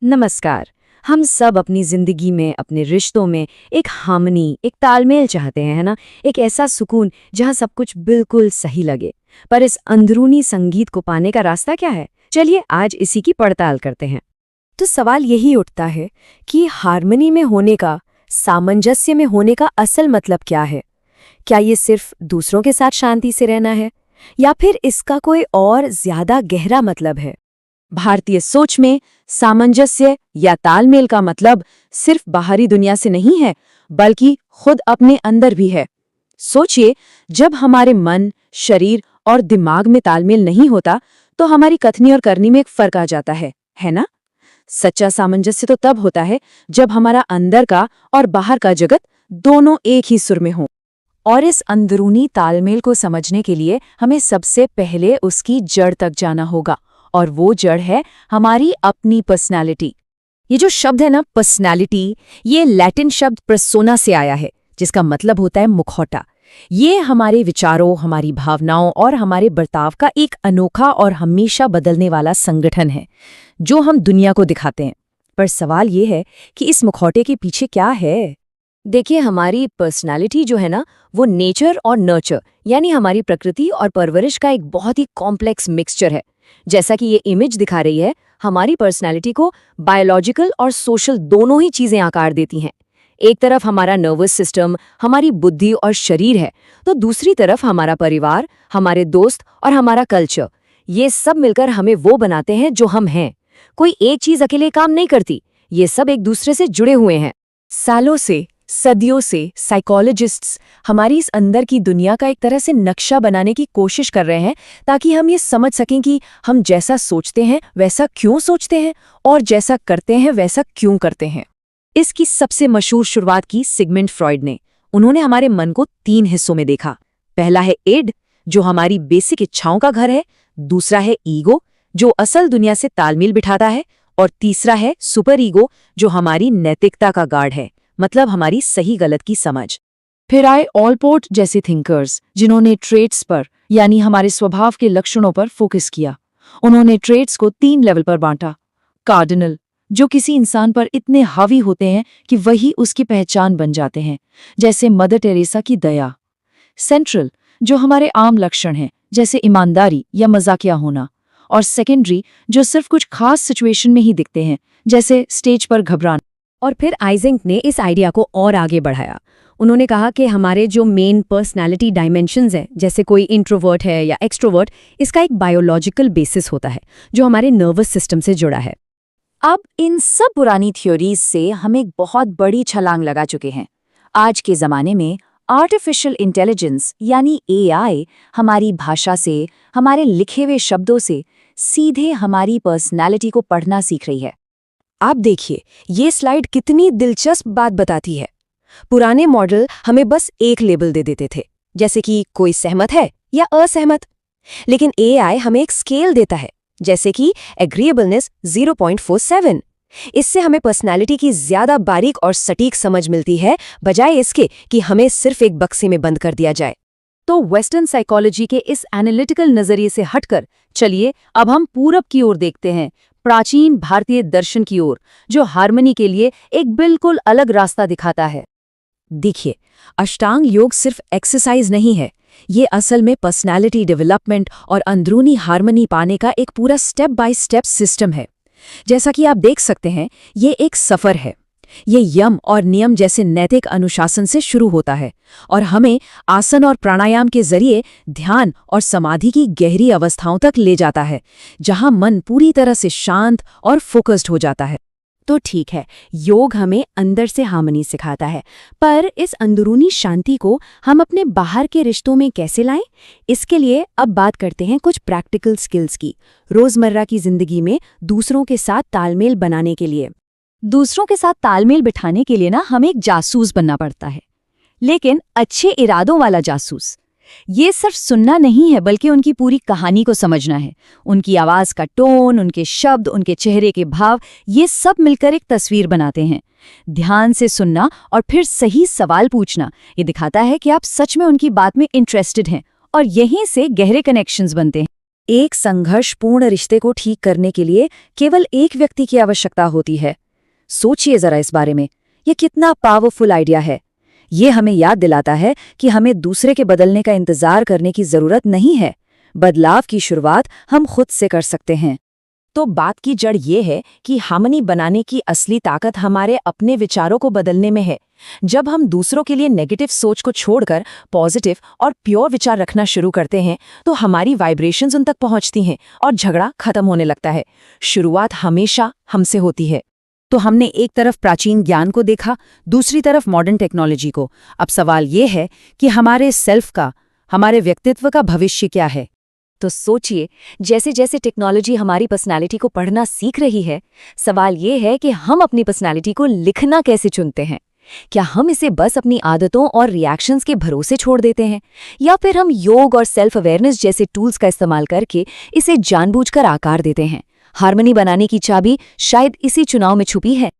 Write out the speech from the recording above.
नमस्कार। हम सब अपनी जिंदगी में, अपने रिश्तों में एक हार्मनी, एक तालमेल चाहते हैं, है ना? एक ऐसा सुकून जहां सब कुछ बिल्कुल सही लगे। पर इस अंदरूनी संगीत को पाने का रास्ता क्या है? चलिए आज इसी की पड़ताल करते हैं। तो सवाल यही उठता है कि हार्मनी में होने का, सामंजस्य में होने का असल मतलब क्या है? क्या ये सिर्फ दूसरों के साथ शांति से रहना है, या फिर इसका कोई और ज्यादा गहरा मतलब है? भारतीय सोच में सामंजस्य या तालमेल का मतलब सिर्फ बाहरी दुनिया से नहीं है, बल्कि खुद अपने अंदर भी है। सोचिए, जब हमारे मन, शरीर और दिमाग में तालमेल नहीं होता, तो हमारी कथनी और करनी में एक फर्क आ जाता है ना? सच्चा सामंजस्य तो तब होता है जब हमारा अंदर का और बाहर का जगत दोनों एक ही सुर में हो। और इस अंदरूनी तालमेल को समझने के लिए हमें सबसे पहले उसकी जड़ तक जाना होगा, और वो जड़ है हमारी अपनी पर्सनालिटी। ये जो शब्द है ना, पर्सनालिटी, ये लैटिन शब्द पर्सोना से आया है, जिसका मतलब होता है मुखौटा। ये हमारे विचारों, हमारी भावनाओं और हमारे बर्ताव का एक अनोखा और हमेशा बदलने वाला संगठन है, जो हम दुनिया को दिखाते हैं। पर सवाल ये है कि इस मुखौटे के पीछे क्या है? देखिए, हमारी पर्सनालिटी जो है ना, वो नेचर और नर्चर, यानी हमारी प्रकृति और परवरिश का एक बहुत ही कॉम्प्लेक्स मिक्सचर है। जैसा कि ये इमेज दिखा रही है, हमारी पर्सनालिटी को बायोलॉजिकल और सोशल दोनों ही चीजें आकार देती हैं। एक तरफ हमारा नर्वस सिस्टम, हमारी बुद्धि और शरीर है, तो दूसरी तरफ हमारा परिवार, हमारे दोस्त और हमारा कल्चर। ये सब मिलकर हमें वो बनाते हैं जो हम हैं। कोई एक चीज अकेले काम नहीं करती, ये सब एक दूसरे से जुड़े हुए हैं। सालों से, सदियों से साइकोलॉजिस्ट्स हमारी इस अंदर की दुनिया का एक तरह से नक्शा बनाने की कोशिश कर रहे हैं, ताकि हम ये समझ सकें कि हम जैसा सोचते हैं वैसा क्यों सोचते हैं, और जैसा करते हैं वैसा क्यों करते हैं। इसकी सबसे मशहूर शुरुआत की सिगमंड फ्रॉइड ने। उन्होंने हमारे मन को 3 हिस्सों में देखा। पहला है इड, जो हमारी बेसिक इच्छाओं का घर है। दूसरा है ईगो, जो असल दुनिया से तालमेल बिठाता है। और तीसरा है सुपर ईगो, जो हमारी नैतिकता का गार्ड है, मतलब हमारी सही गलत की समझ। फिर आए ऑलपोर्ट जैसे थिंकर्स, जिन्होंने ट्रेट्स पर, यानी हमारे स्वभाव के लक्षणों पर फोकस किया। उन्होंने ट्रेट्स को 3 लेवल पर बांटा। कार्डिनल, जो किसी इंसान पर इतने हावी होते हैं कि वही उसकी पहचान बन जाते हैं, जैसे मदर टेरेसा की दया। सेंट्रल, जो हमारे आम लक्षण हैं, जैसे ईमानदारी या मजाकिया होना। और सेकेंडरी, जो सिर्फ कुछ खास सिचुएशन में ही दिखते हैं, जैसे स्टेज पर घबराना। और फिर आइजेंक ने इस आइडिया को और आगे बढ़ाया। उन्होंने कहा कि हमारे जो मेन पर्सनालिटी डायमेंशंस हैं, जैसे कोई इंट्रोवर्ट है या एक्सट्रोवर्ट, इसका एक बायोलॉजिकल बेसिस होता है, जो हमारे नर्वस सिस्टम से जुड़ा है। अब इन सब पुरानी थ्योरीज से हम एक बहुत बड़ी छलांग लगा चुके हैं। आज के ज़माने में आर्टिफिशियल इंटेलिजेंस यानी एआई हमारी भाषा से, हमारे लिखे हुए शब्दों से सीधे हमारी पर्सनालिटी को पढ़ना सीख रही है। आप देखिए, ये स्लाइड कितनी दिलचस्प बात बताती है। पुराने मॉडल हमें बस एक लेबल दे देते थे, जैसे कि कोई सहमत है या असहमत। लेकिन एआई हमें एक स्केल देता है, जैसे कि एग्रीएबलनेस 0.47। इससे हमें पर्सनालिटी की ज्यादा बारीक और सटीक समझ मिलती है, बजाय इसके कि हमें सिर्फ एक बक्से में बंद कर दिया जाए। तो वेस्टर्न साइकोलॉजी के इस एनालिटिकल नजरिए से हटकर चलिए अब हम पूरब की ओर देखते हैं, प्राचीन भारतीय दर्शन की ओर, जो हार्मनी के लिए एक बिल्कुल अलग रास्ता दिखाता है। देखिए, अष्टांग योग सिर्फ एक्सरसाइज नहीं है, ये असल में पर्सनालिटी डेवलपमेंट और अंदरूनी हार्मनी पाने का एक पूरा स्टेप बाय स्टेप सिस्टम है। जैसा कि आप देख सकते हैं, ये एक सफर है। ये यम और नियम जैसे नैतिक अनुशासन से शुरू होता है और हमें आसन और प्राणायाम के जरिए ध्यान और समाधि की गहरी अवस्थाओं तक ले जाता है, जहां मन पूरी तरह से शांत और फोकस्ड हो जाता है। तो ठीक है, योग हमें अंदर से हार्मनी सिखाता है, पर इस अंदरूनी शांति को हम अपने बाहर के रिश्तों में कैसे लाएं? इसके लिए अब बात करते हैं कुछ प्रैक्टिकल स्किल्स की, रोजमर्रा की जिंदगी में दूसरों के साथ तालमेल बनाने के लिए। दूसरों के साथ तालमेल बिठाने के लिए ना हमें एक जासूस बनना पड़ता है, लेकिन अच्छे इरादों वाला जासूस। ये सिर्फ सुनना नहीं है, बल्कि उनकी पूरी कहानी को समझना है। उनकी आवाज का टोन, उनके शब्द, उनके चेहरे के भाव, ये सब मिलकर एक तस्वीर बनाते हैं। ध्यान से सुनना और फिर सही सवाल पूछना, ये दिखाता है कि आप सच में उनकी बात में इंटरेस्टेड हैं, और यहीं से गहरे कनेक्शंस बनते हैं। एक संघर्षपूर्ण रिश्ते को ठीक करने के लिए केवल एक व्यक्ति की आवश्यकता होती है। सोचिए जरा इस बारे में, ये कितना पावरफुल आइडिया है। ये हमें याद दिलाता है कि हमें दूसरे के बदलने का इंतजार करने की जरूरत नहीं है। बदलाव की शुरुआत हम खुद से कर सकते हैं। तो बात की जड़ ये है कि हार्मनी बनाने की असली ताकत हमारे अपने विचारों को बदलने में है। जब हम दूसरों के लिए नेगेटिव सोच को छोड़कर पॉजिटिव और प्योर विचार रखना शुरू करते हैं तो हमारी वाइब्रेशंस उन तक पहुंचती हैं और झगड़ा खत्म होने लगता है। शुरुआत हमेशा हमसे होती है। तो हमने एक तरफ प्राचीन ज्ञान को देखा, दूसरी तरफ मॉडर्न टेक्नोलॉजी को। अब सवाल ये है कि हमारे सेल्फ का, हमारे व्यक्तित्व का भविष्य क्या है। तो सोचिए, जैसे जैसे टेक्नोलॉजी हमारी पर्सनालिटी को पढ़ना सीख रही है, सवाल ये है कि हम अपनी पर्सनालिटी को लिखना कैसे चुनते हैं। क्या हम इसे बस अपनी आदतों और रिएक्शंस के भरोसे छोड़ देते हैं, या फिर हम योग और सेल्फ अवेयरनेस जैसे टूल्स का इस्तेमाल करके इसे जानबूझकर आकार देते हैं। हार्मनी बनाने की चाबी शायद इसी चुनाव में छुपी है।